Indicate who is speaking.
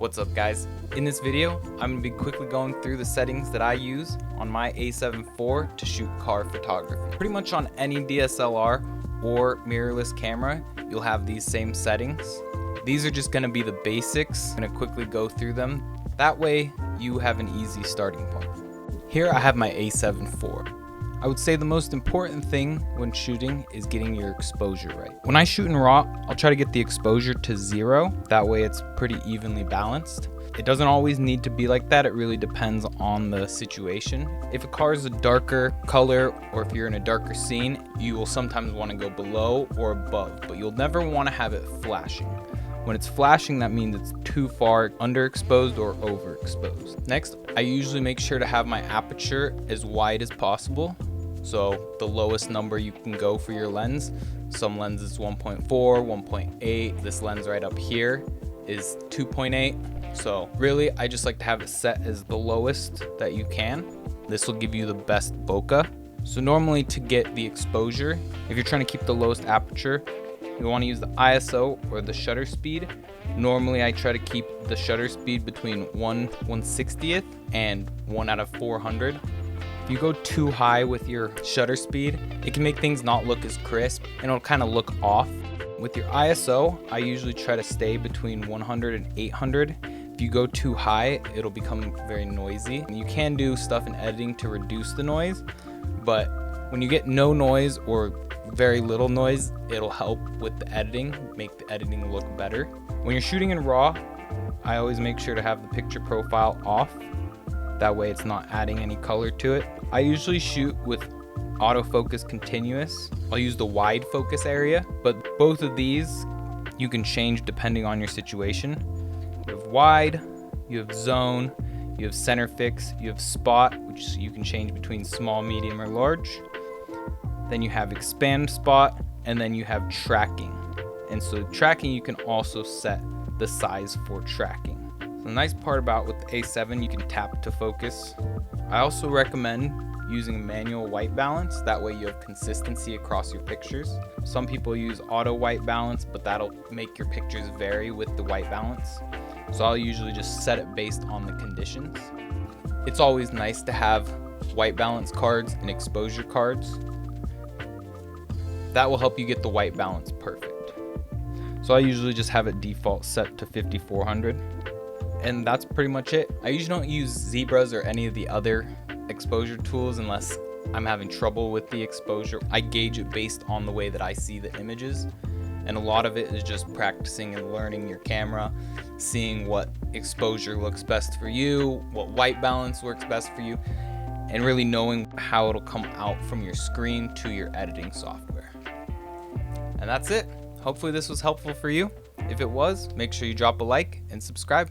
Speaker 1: What's up guys? In this video, I'm going to be quickly going through the settings that I use on my A7 IV to shoot car photography. Pretty much on any DSLR or mirrorless camera, you'll have these same settings. These are just going to be the basics. I'm going to quickly go through them. That way you have an easy starting point. Here I have my A7 IV. I would say the most important thing when shooting is getting your exposure right. When I shoot in RAW, I'll try to get the exposure to 0. That way it's pretty evenly balanced. It doesn't always need to be like that. It really depends on the situation. If a car is a darker color or if you're in a darker scene, you will sometimes want to go below or above, but you'll never want to have it flashing. When it's flashing, that means it's too far underexposed or overexposed. Next, I usually make sure to have my aperture as wide as possible. So the lowest number you can go for your lens. Some lenses 1.4, 1.8. This lens right up here is 2.8. So really, I just like to have it set as the lowest that you can. This will give you the best bokeh. So normally to get the exposure, if you're trying to keep the lowest aperture, you want to use the ISO or the shutter speed. Normally I try to keep the shutter speed between 1/160th and 1/400. If you go too high with your shutter speed, it can make things not look as crisp and it'll kind of look off. With your ISO, I usually try to stay between 100 and 800. If you go too high, it'll become very noisy. You can do stuff in editing to reduce the noise, but when you get no noise or very little noise, it'll help with the editing, make the editing look better. When you're shooting in RAW, I always make sure to have the picture profile off. That way it's not adding any color to it. I usually shoot with autofocus continuous. I'll use the wide focus area, but both of these you can change depending on your situation. You have wide, you have zone, you have center fix, you have spot, which you can change between small, medium, or large. Then you have expand spot, and then you have tracking. And so tracking, you can also set the size for tracking. The nice part about with the A7, you can tap to focus. I also recommend using a manual white balance. That way you have consistency across your pictures. Some people use auto white balance, but that'll make your pictures vary with the white balance. So I'll usually just set it based on the conditions. It's always nice to have white balance cards and exposure cards. That will help you get the white balance perfect. So I usually just have it default set to 5400. And that's pretty much it. I usually don't use zebras or any of the other exposure tools unless I'm having trouble with the exposure. I gauge it based on the way that I see the images. And a lot of it is just practicing and learning your camera, seeing what exposure looks best for you, what white balance works best for you, and really knowing how it'll come out from your screen to your editing software. And that's it. Hopefully this was helpful for you. If it was, make sure you drop a like and subscribe.